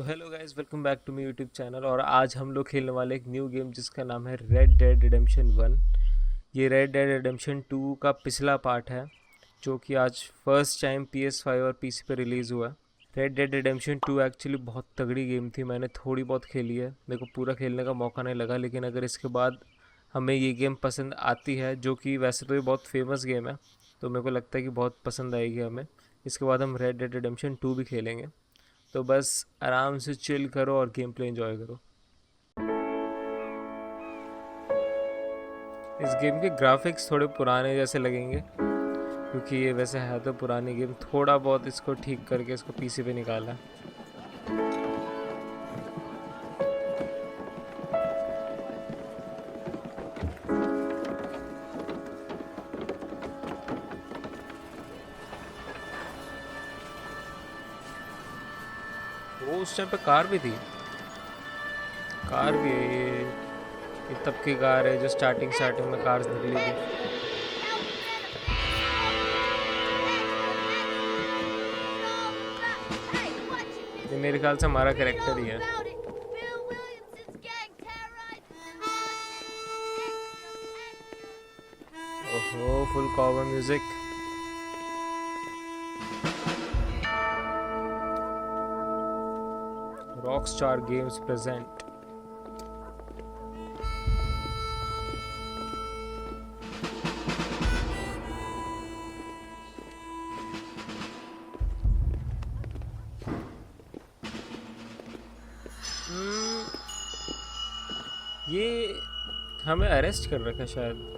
तो hello guys, welcome back to my YouTube channel. और आज हम लोग खेलने वाले एक न्यू गेम जिसका नाम है रेड डेड रिडेम्पशन 1। ये रेड डेड रिडेम्पशन 2 का पिछला पार्ट है जो कि आज फर्स्ट टाइम PS5 और PC पे रिलीज़ हुआ है। रेड डेड रिडेम्पशन 2 एक्चुअली बहुत तगड़ी गेम थी। मैंने थोड़ी बहुत खेली है, मेरे को पूरा खेलने का मौका नहीं लगा, लेकिन अगर इसके बाद हमें ये गेम पसंद आती है, जो कि वैसे तो ये बहुत फेमस गेम है, तो मेरे को लगता है कि बहुत पसंद आएगी हमें। इसके बाद हम रेड डेड रिडेम्पशन 2 भी खेलेंगे। तो बस आराम से चिल करो और गेम प्ले एंजॉय करो। इस गेम के ग्राफिक्स थोड़े पुराने जैसे लगेंगे क्योंकि ये वैसे है तो पुरानी गेम। थोड़ा बहुत इसको ठीक करके इसको पीसी पे निकाला है। वो उस टाइम पे कार भी थी। कार भी है ये तब की कार है जो स्टार्टिंग स्टार्टिंग में कार्स निकली थी। ये मेरे ख्याल से हमारा कैरेक्टर ही है। ओहो, full cover music. Rockstar Games present। ये हमें अरेस्ट कर रखा शायद।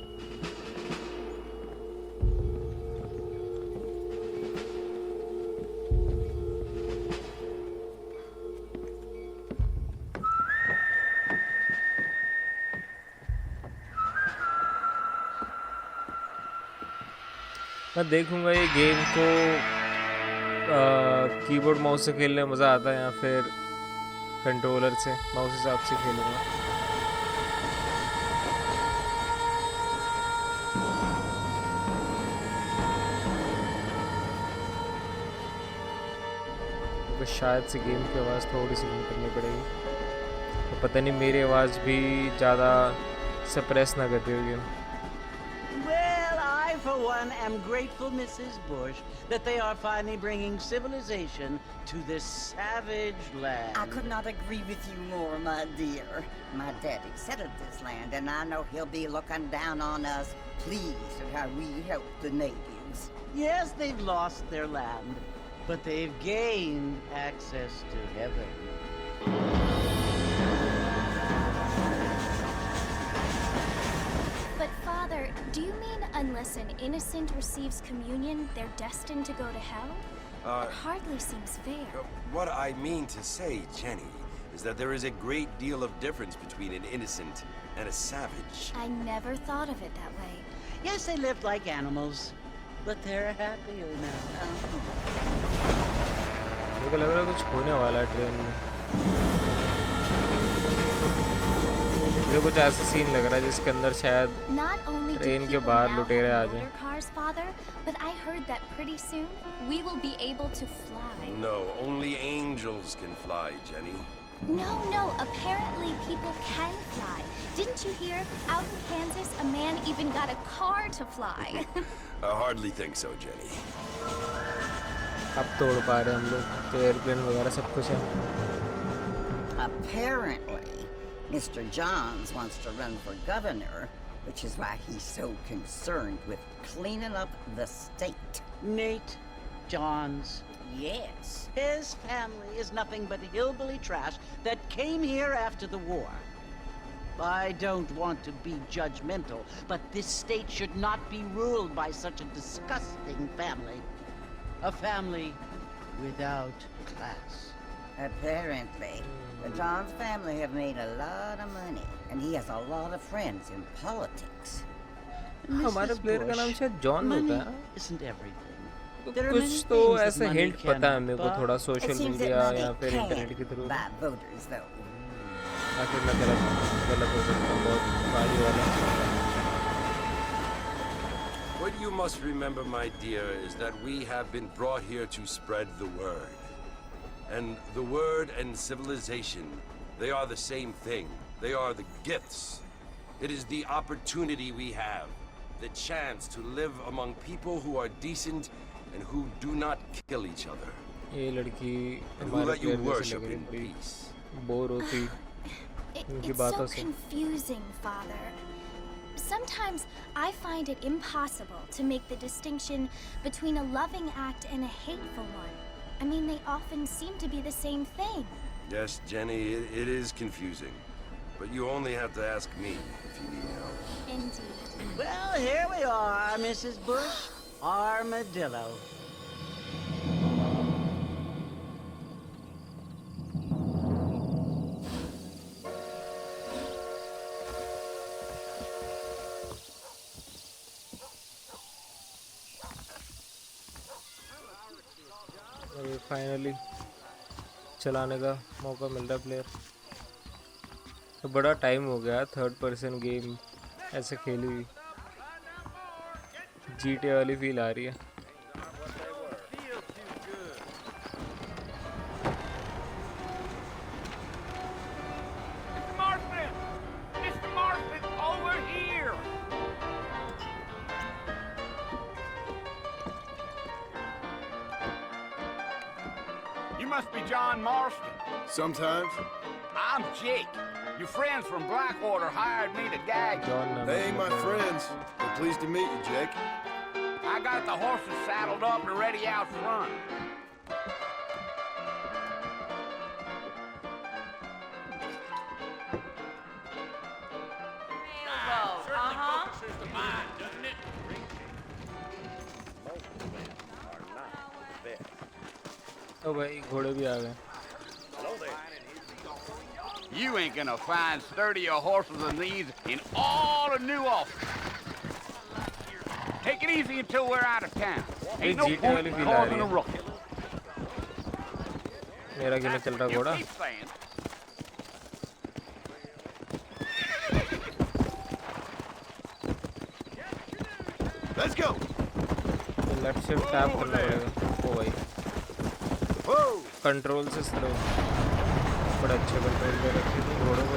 मैं देखूंगा ये गेम को कीबोर्ड माउस से खेलने में मज़ा आता है या फिर कंट्रोलर से माउस हिसाब से खेलूंगा। तो शायद से गेम की आवाज़ थोड़ी सी कम करनी पड़ेगी। तो पता नहीं मेरी आवाज़ भी ज़्यादा सप्रेस ना कर रही हो game. Well, I, for one, am grateful, Mrs. Bush, that they are finally bringing civilization to this savage land. I could not agree with you more, my dear. My daddy settled this land, and I know he'll be looking down on us, pleased at how we help the natives. Yes, they've lost their land, but they've gained access to heaven. But Father, do you mean unless an innocent receives communion, they're destined to go to hell? It hardly seems fair. What I mean to say, Jenny, is that there is a great deal of difference between an innocent and a savage. I never thought of it that way. Yes, they lived like animals, but they're happier now. मेरे को लग रहा है कुछ होने वाला है train में। मुझे कुछ ऐसा सीन लग रहा है जिसके अंदर शायद Not only do ट्रेन के people बाहर now लुटेरे आ have जाएं। motor cars, Father, but I heard that pretty soon we will be able to fly. No, only angels can fly, Jenny. No, apparently people can fly. Didn't you hear? Out in Kansas, a man even got a car to fly. I hardly think so, Jenny. अब तोड़ पा रहे हम लोग तो airplane वगैरह सब कुछ है। Apparently, Mr. Johns wants to run for governor, which is why he's so concerned with cleaning up the state. Nate Johns. Yes. His family is nothing but hillbilly trash that came here after the war. I don't want to be judgmental, but this state should not be ruled by such a disgusting family. A family without class. Apparently, the Johns family have made a lot of money, and he has a lot of friends in politics. हमारे player का नाम शायद John होता है। Isn't everything. तो There are कुछ many तो things that ऐसे money हिंट पता है cannot मेरे को buy. थोड़ा It social seems that media money या फिर इंटरनेट की can through. buy voters, though. या फिर मैं गलत हो सकता हूँ, बहुत भारी वाला। What you must remember, my dear, is that we have been brought here to spread the word. And the word and civilization, they are the same thing. They are the gifts. It is the opportunity we have, the chance to live among people who are decent and who do not kill each other. ये लड़की And who हमारे let you player जैसे worship लग रही in बड़ी peace. Bore होती उनकी It's बातों so से। confusing, Father. Sometimes I find it impossible to make the distinction between a loving act and a hateful one. I mean, they often seem to be the same thing. Yes, Jenny, it is confusing. But you only have to ask me if you need help. Indeed. Well, here we are, Mrs. Bush. Armadillo. अभी finally चलाने का मौका मिल रहा है player. तो बड़ा time हो गया थर्ड पर्सन गेम ऐसे खेली हुई। GTA वाली फील आ रही है। Mr. Marston! Mr. Marston, over here! You must be John Marston. Sometimes. I'm Jake. Your friends from Blackwater hired me to gag you. John नाम They है ain't my मेरा। friends. But pleased to meet you, Jake. I got the horses saddled up and ready out front. ओ भाई घोड़े भी आ गए। You ain't gonna find sturdier horses than these in all of New Austin. Take it easy until we're out of town. Ain't no GTA point वाली in feel आ रही causing a है। ruckus. मेरा क्यों नहीं चल रहा You घोड़ा? keep saying. Let's go. Left shift tap करना पड़ेगा। ओ भाई Whoa. कंट्रोल से स्लो। बड़े अच्छे कंट्रोल दे रखे थे घोड़ों को।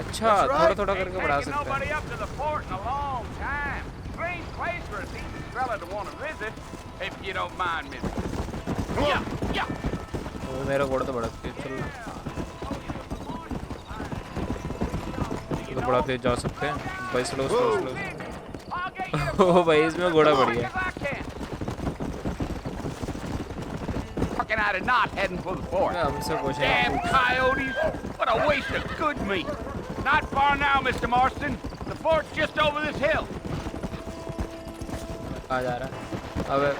अच्छा थोड़ा थोड़ा करके बढ़ा Taking सकते nobody हैं। up to the fort in a long time. Strange place for a decent fella to want to visit, if you don't mind me. Yeah, yeah. वो मेरा घोड़ा तो बड़ा तेज चल रहा है। तो बड़ा तेज जा सकते हैं भाई। Slow slow slow. I'll get you to ओ भाई इसमें घोड़ा बढ़िया है। Fucking out of not heading for the fort. हमसे कुछ Damn नहीं। coyotes! What a waste of good meat. Not far now, Mr. Marston. The fort's just over this hill. आ जा रहा है। अबे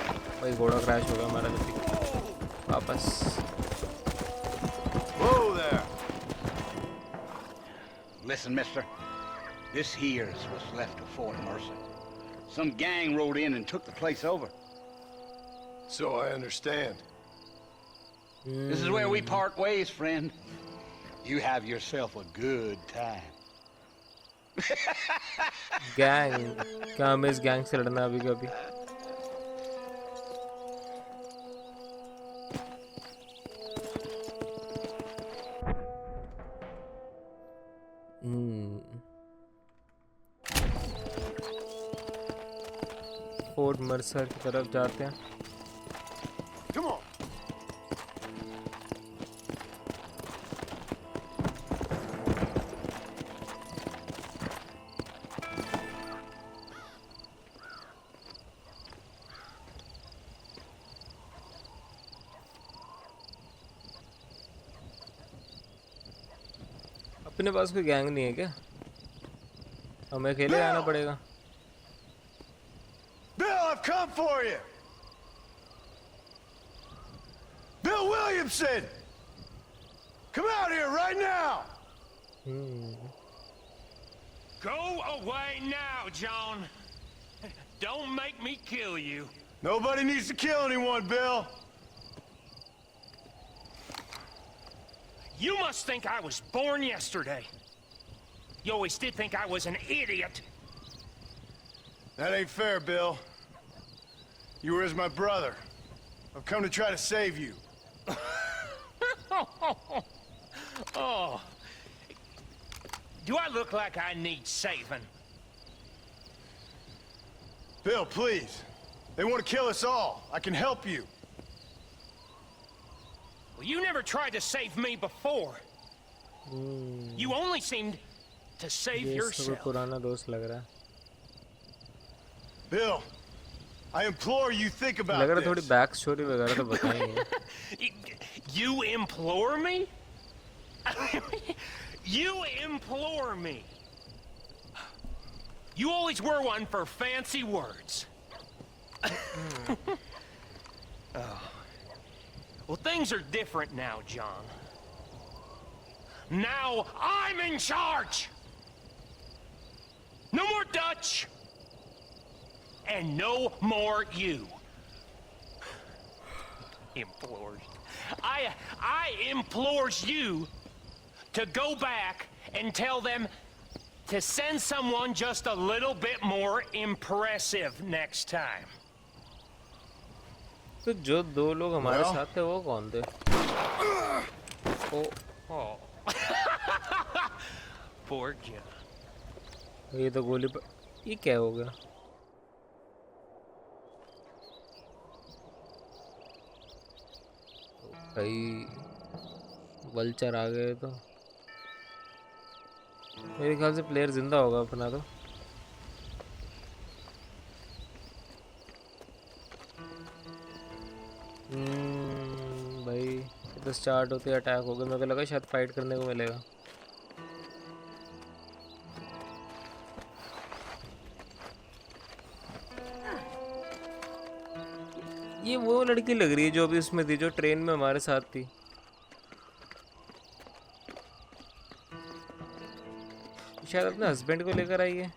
भाई घोड़ा क्रैश हो गया हमारा जल्दी वापस। Whoa there. Listen, mister. This here's what's left of Fort Mercer. Some gang rode in and took the place over. So I understand. This is where we part ways, friend. You have yourself a good time. Gang क्या हमें इस gang से लड़ना अभी कभी? Fort Mercer की तरफ जाते हैं। Come on. अपने पास कोई गैंग नहीं है क्या? हमें अकेले आना पड़ेगा। Bill, I've come for you. Bill Williamson. Come out here right now. Go away now, John. Don't make me kill you. Nobody needs to kill anyone, Bill. You must think I was born yesterday. You always did think I was an idiot. That ain't fair, Bill. You were as my brother. I've come to try to save you. Oh. Do I look like I need saving? Bill, please. They want to kill us all. I can help you. Well, you never tried to save me before. You only seemed to save ये इसका कोई yourself. पुराना दोस्त लग रहा है. Bill, I implore you think about लग रहा है थोड़ी this. बैक स्टोरी वगैरह तो बताएंगे. You implore me? You implore me? You always were one for fancy words. Oh. Well, things are different now, John. Now I'm in charge! No more Dutch! And no more you. Implores. I implores you to go back and tell them to send someone just a little bit more impressive next time. तो जो दो लोग हमारे Well? साथ थे वो कौन थे? Oh. Poor John. ये तो गोली पर ये क्या हो गया? भाई वल्चर आ गए तो मेरे ख्याल से प्लेयर जिंदा होगा अपना तो. भाई ये तो स्टार्ट होते ही अटैक हो गया. मेरे को लगा शायद फाइट करने को मिलेगा. ये वो लड़की लग रही है जो अभी उसमें थी, जो ट्रेन में हमारे साथ थी. शायद अपने हस्बैंड को लेकर आई है.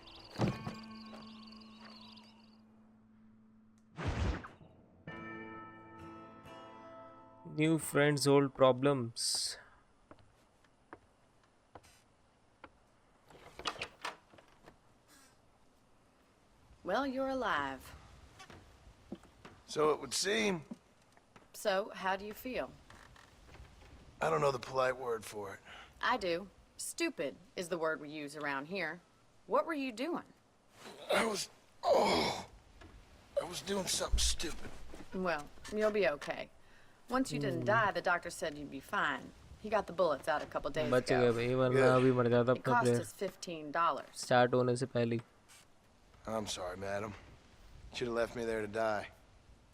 New friends old problems. Well, you're alive. So it would seem. So, how do you feel? I don't know the polite word for it. I do. Stupid is the word we use around here. What were you doing? I was doing something stupid. Well, you'll be okay. Once you didn't die, the doctor said you'd be fine. He got the bullets out a couple days बच गए ago. भाई, वरना अभी मर जाता It अपना cost player us $15. Start होने से पहले ही. I'm sorry, madam. Should have left me there to die.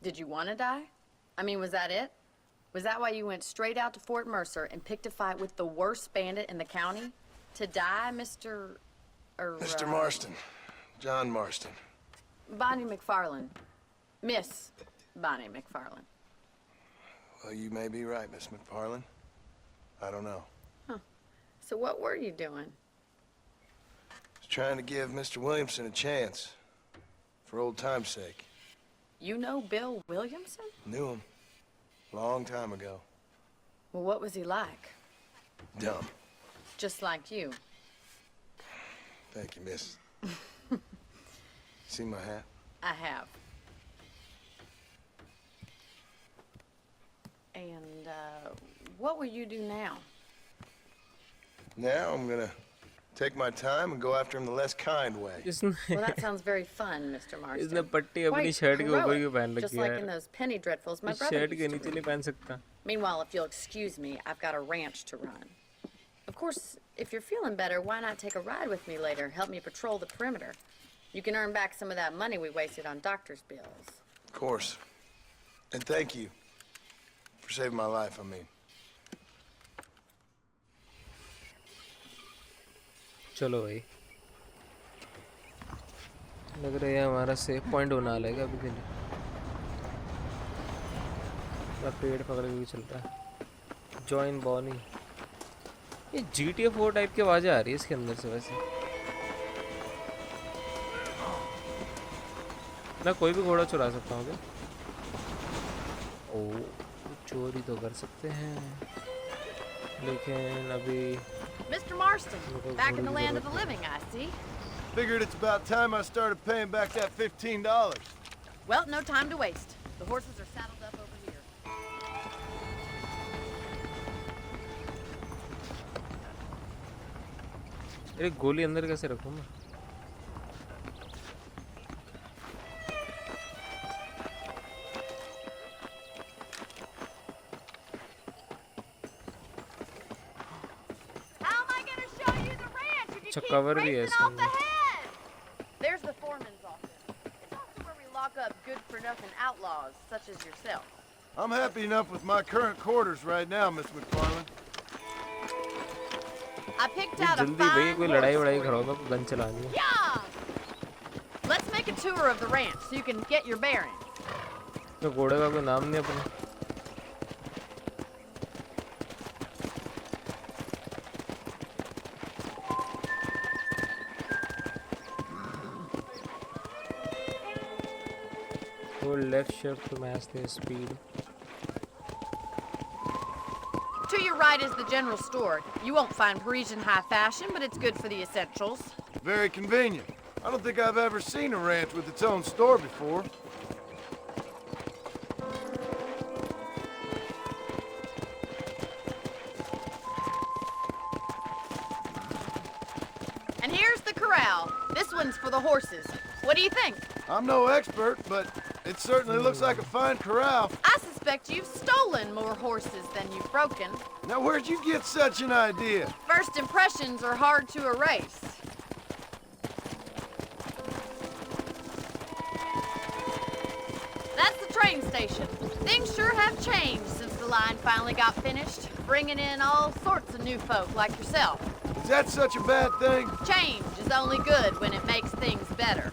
Did you want to die? I mean, was that it? Was that why you went straight out to Fort Mercer and picked a fight with the worst bandit in the county? To die, Mr. Mr. Marston. John Marston. Bonnie McFarlane. Miss Bonnie McFarlane. Well, you may be right, Miss McFarlane. I don't know. Huh. So what were you doing? I was trying to give Mr. Williamson a chance. For old time's sake. You know Bill Williamson? Knew him. Long time ago. Well, what was he like? Dumb. Just like you. Thank you, miss. See my hat? I have. And, what will you do now? Now I'm gonna take my time and go after him the less kind way. Well, that sounds very fun, Mr. Marston. इसने पट्टी अपनी Quite shirt के ऊपर heroic, क्यों पहन just रखी like है? in those penny dreadfuls my इस brother शर्ट के used to नीचे read. नहीं पहन सकता. Meanwhile, if you'll excuse me, I've got a ranch to run. Of course, if you're feeling better, why not take a ride with me later? Help me patrol the perimeter. You can earn back some of that money we wasted on doctor's bills. Of course. And thank you for saving my life, I mean. चलो भाई, लग रहा है हमारा safe point होने वाला है अभी के लिए. पेड़ पकड़ के चल रहा है. Join Bonnie. ये GTA 4 टाइप की आवाज़ें आ रही है इसके अंदर से वैसे. मैं कोई भी घोड़ा चुरा सकता हूँ क्या? ओ, चोरी तो कर सकते हैं, लेकिन अभी Mr. Marston, back in the land of the living, I see. Figured it's about time I started paying back that $15. Well, no time to waste. The horses are saddled up over here. अरे गोली अंदर कैसे रखूं मैं? How am I going to show you the ranch if you अच्छा, keep cover भी है racing इसके off अंदर। ahead? There's the foreman's office. It's also where we lock up good-for-nothing outlaws such as yourself. I'm happy enough with my current quarters right now, Miss McFarland. I picked ये out a जल्दी भाई fine कोई horse लड़ाई for वड़ाई you. कराओ, मैं को gun चलानी है। Yeah! Let's make a tour of the ranch so you can get your bearings. तो घोड़े का कोई नाम नहीं अपने? Hold left shift to match the speed. To your right is the general store. You won't find Parisian high fashion, but it's good for the essentials. Very convenient. I don't think I've ever seen a ranch with its own store before. And here's the corral. This one's for the horses. What do you think? I'm no expert, but it certainly looks like a fine corral. I suspect you've stolen more horses than you've broken. Now, where'd you get such an idea? First impressions are hard to erase. That's the train station. Things sure have changed since the line finally got finished, bringing in all sorts of new folk like yourself. Is that such a bad thing? Change is only good when it makes things better.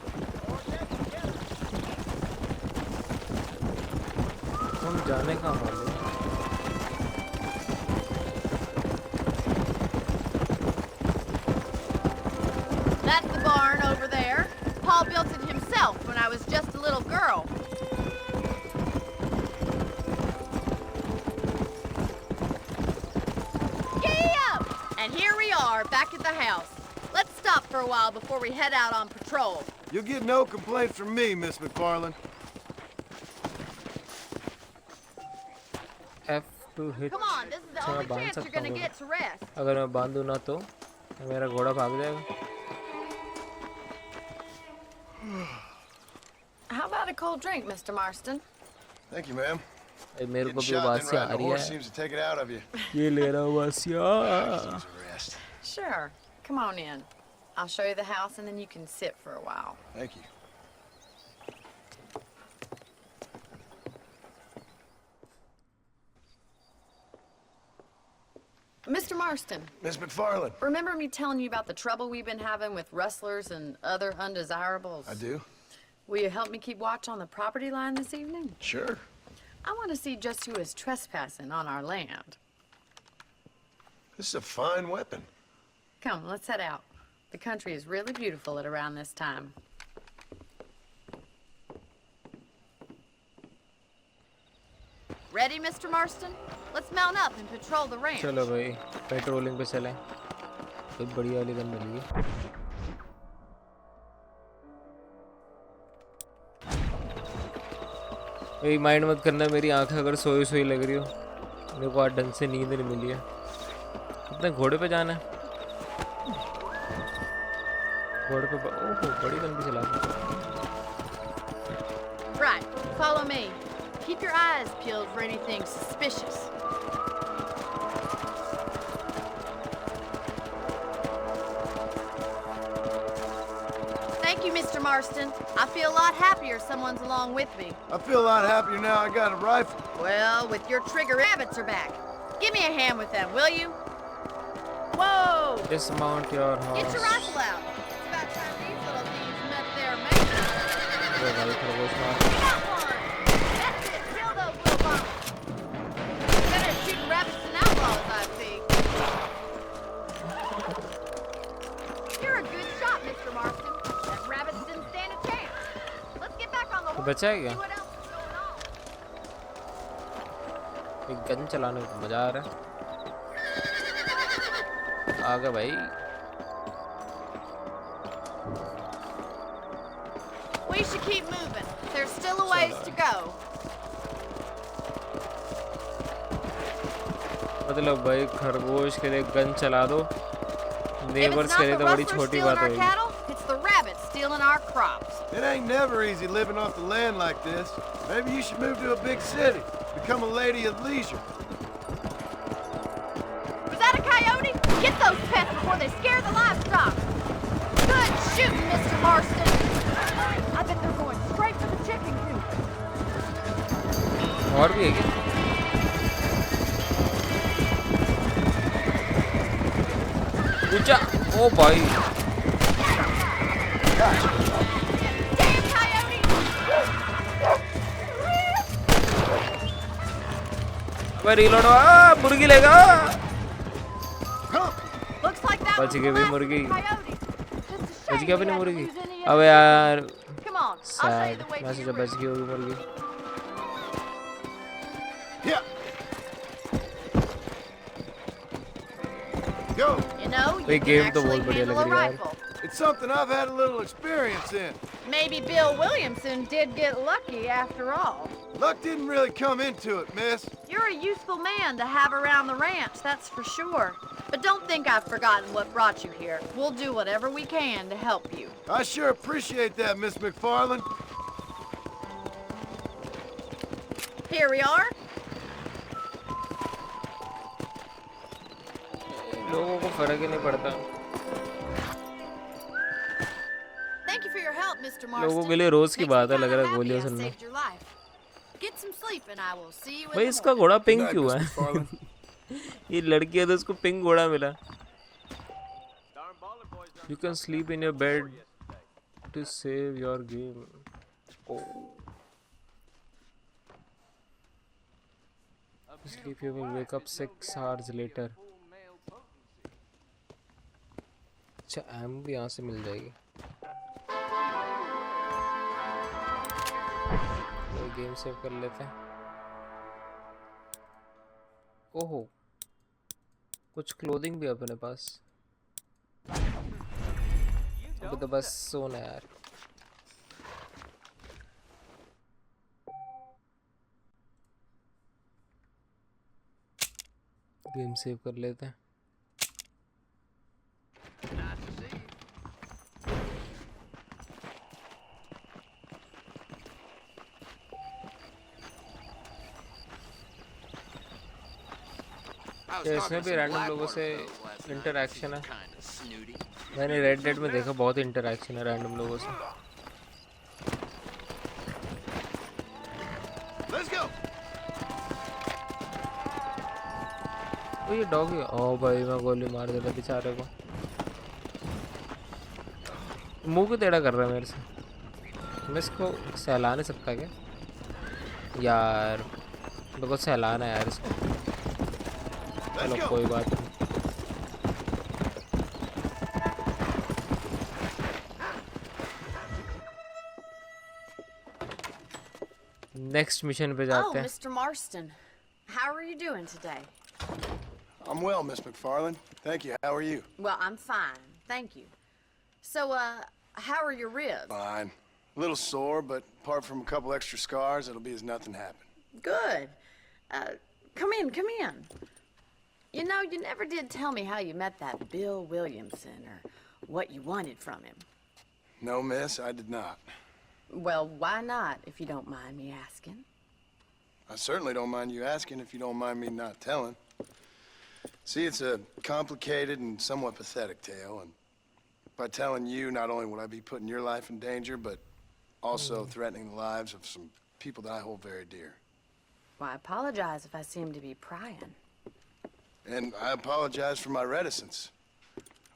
हम जाने कहाँ वाले? That's the barn over there. Paul built it himself when I was just a little girl. Giddy up! And here we are, back at the house. Let's stop for a while before we head out on patrol. You'll get no complaints from me, Miss McFarland. F to hit. Come on, this is the अच्छा, only मैं बांध chance you're सकता gonna हूँ get to rest. अगर मैं बांधूँ ना तो मेरा घोड़ा भाग जाएगा। How about a cold drink, Mr. Marston? Thank you, ma'am. ए, मेरे को Getting भी shot and उबासी uh riding a रही horse है। seems to take it out of you. ये ले रहा उबासिया। Needs a rest. Sure. Come on in. I'll show you the house and then you can sit for a while. Thank you. Mr. Marston, Miss McFarland. remember me telling you about the trouble we've been having with rustlers and other undesirables? I do. Will you help me keep watch on the property line this evening? Sure. I want to see just who is trespassing on our land. This is a fine weapon. Come, let's head out. The country is really beautiful at around this time. Ready, Mr. Marston? Let's mount up and patrol the ranch. चलो भाई patrolling पे चलें। एक बढ़िया वाली gun मिली है। भाई mind मत करना, मेरी आंखें अगर सोई सोई लग रही हो, मेरे को आज ढंग से नींद नहीं मिली है। अपने घोड़े पे जाना है। घोड़े पे ओह बड़ी गन भी चला सकते हैं। Right, follow me. Keep your eyes peeled for anything suspicious. Thank you, Mr. Marston. I feel a lot happier someone's along with me. I feel a lot happier now I got a rifle. Well, with your trigger, rabbits are back. Give me a hand with them, will you? Whoa! Dismount your Get your horse। rifle out. It's about time these little thieves met their mate. ये भाई खरगोश मार। Got one! That's it, kill those little bums. Better shooting rabbits and outlaws, I see. You're a good shot, Mr. Marston. That rabbits didn't stand a chance. Let's get back on the horse बचा and क्या? see what else is going on. एक gun चलाने में मजा आ रहा है। आ गया भाई। We should keep moving. There's still a ways to go. मतलब भाई खरगोश के लिए गन चला दो, If it's नेबर्स के not लिए the तो बड़ी rustlers छोटी stealing बात our होगी. cattle, it's the rabbits stealing our crops. It ain't never easy living off the land like this. Maybe you should move to a big city. Become a lady of leisure. Was that a coyote? Get those pets before they scare the livestock. Good shooting, Mr. Marston. I bet they're going straight for the chicken coop. और भी है क्या? ऊंचा, ओ भाई. Damn coyote! अबे reload, मुर्गी लेगा. Looks like that was बच the गई भाई last मुर्गी. coyote. Just a बच shame गया we अपनी had to मुर्गी. lose any अबे other यार, coyotes. Come on, I'll show you sad. the way मैं to सोचा your बच room. गई होगी मुर्गी. Yeah. Go. You know, भाई you can गेम तो actually बहुत बढ़िया handle लग a रही है यार. rifle. It's something I've had a little experience in. Maybe Bill Williamson did get lucky after all. Luck didn't really come into it, miss. You're a useful man to have around the ranch, that's for sure. But don't think I've forgotten what brought you here. We'll do whatever we can to help you. I sure appreciate that, Miss McFarland. Here we are. लोगों को फर्क ही नहीं पड़ता. Thank you for your help, Mr. लोगों Marston. के लिए रोज की Makes me बात है लग kinda रहा है happy गोलियां I सुनना. saved your life. Get some sleep and I will see you in भाई the इसका morning. घोड़ा पिंक Good night, क्यों Miss है? McFarland. ये लड़की है तो उसको पिंक घोड़ा मिला. You can sleep in your bed to save your game. Oh. Sleep, you will wake up 6 hours later. अच्छा, एम भी यहाँ से मिल जाएगी. तो गेम सेव कर लेते हैं. ओहो, कुछ क्लोथिंग भी है अपने पास. अभी तो बस सोना यार. गेम सेव कर लेते हैं. इसमें भी रैंडम लोगों से इंटरैक्शन है. मैंने रेड डेड में देखा बहुत इंटरैक्शन है रैंडम लोगों से. Let's go. ओ ये डॉग है. ओ भाई मैं गोली मार देता बेचारे को. मुंह को टेढ़ा कर रहा है मेरे से. मैं इसको सहला नहीं सकता क्या यार? मेरे को सहलाना है यार इसको. चलो कोई बात नहीं. नेक्स्ट मिशन पे Oh, जाते हैं. Mr. Marston. How are you doing today? I'm well, Miss McFarland. Thank you. How are you? Well, I'm fine. Thank you. So, how are your ribs? Fine. A little sore, but apart from a couple extra scars, it'll be as nothing happened. Good. Come in, come in. You know, you never did tell me how you met that Bill Williamson or what you wanted from him. No, miss, I did not. Well, why not, if you don't mind me asking? I certainly don't mind you asking if you don't mind me not telling. See, it's a complicated and somewhat pathetic tale, and by telling you, not only would I be putting your life in danger, but also threatening the lives of some people that I hold very dear. Well, I apologize if I seem to be prying. And I apologize for my reticence.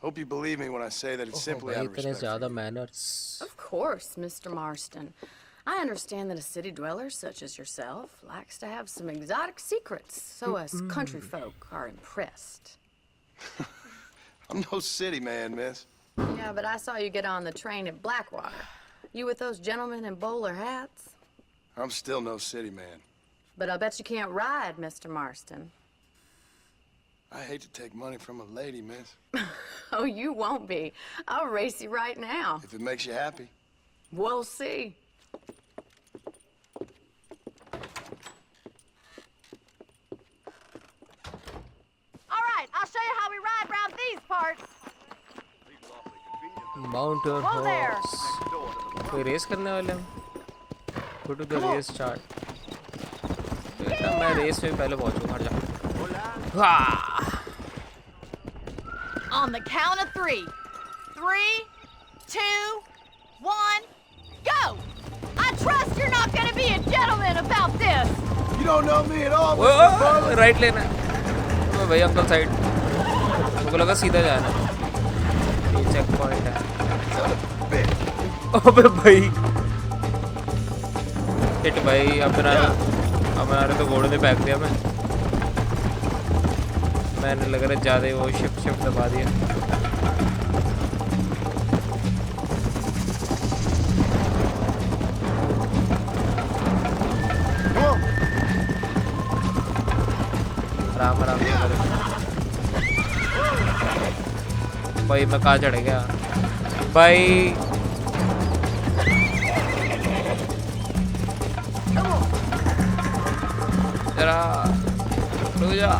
Hope you believe me when I say that it's simply भाई out of इतने respect for ज़्यादा you. Manners. Of course, Mr. Marston. I understand that a city dweller such as yourself likes to have some exotic secrets, so us country folk are impressed. I'm no city man, miss. Yeah, but I saw you get on the train at Blackwater. You with those gentlemen in bowler hats? I'm still no city man. But I bet you can't ride, Mr. Marston. I hate to take money from a lady, miss. Oh, you won't be. I'll race you right now. If it makes you happy. We'll see. All right, I'll show you how we ride around these parts. Mount your Whoa there. Horse. कोई race करने वाले हम? Go to the race start. बेटा मैं race में पहले पहुंचूंगा, हट जा। वाह! On the count of 3. 3, 2, 1, go! I trust you're not gonna be a gentleman about this. You don't know me at all, Mr. Farley. Right लेना है। ओ भाई अंकल साइड। मुझे लगा सीधा जाना है। ये चेक पॉइंट है। अबे भाई हिट भाई। अब बना तो घोड़े ने फेंक दिया मैंने लग रहा है ज़्यादा ही वो शिफ्ट दबा दिया। आराम आराम से करो भाई। मैं कहाँ चढ़ गया भाई? जरा रुक जा।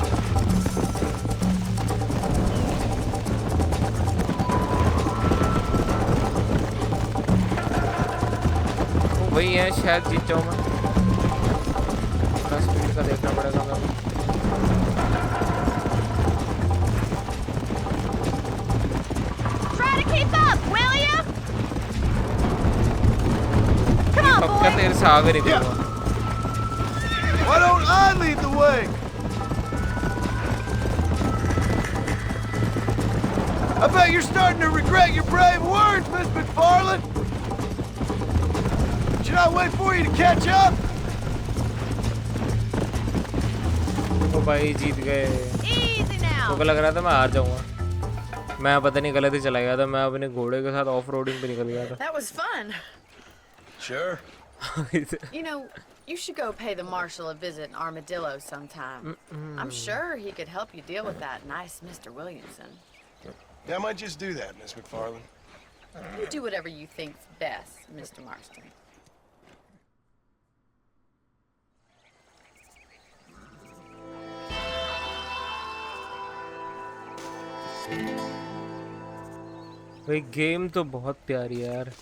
वही है, शायद जीत जाऊँ मैं। थोड़ा स्पीड का देखना पड़ेगा मेरे को। Try to keep up, will you? Come on, पक्का boy. तेरे से आगे निकलूंगा। Why don't I lead the way? I bet you're starting to regret your brave words, Miss McFarland. Should I wait for you to catch up? ओ भाई जीत गए। Easy now. तो लग रहा था मैं हार जाऊंगा। मैं पता नहीं गलत ही चला गया था। मैं अपने घोड़े के साथ ऑफ रोडिंग पे निकल गया था। That was fun. Sure. You know, you should go pay the marshal a visit in Armadillo sometime. I'm sure he could help you deal with that nice Mr. Williamson. Yeah, I might just do that, Miss McFarland. You do whatever you think's best, Mr. Marston. भाई game तो बहुत प्यारी है यार।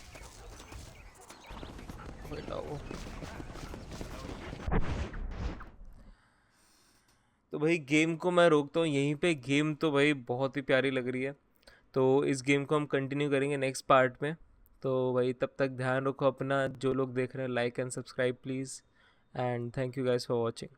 तो भाई game को मैं रोकता हूँ यहीं पे। गेम तो भाई बहुत ही प्यारी लग रही है। तो इस गेम को हम कंटिन्यू करेंगे नेक्स्ट पार्ट में। तो भाई तब तक ध्यान रखो अपना। जो लोग देख रहे हैं like and subscribe please. And thank you guys for watching.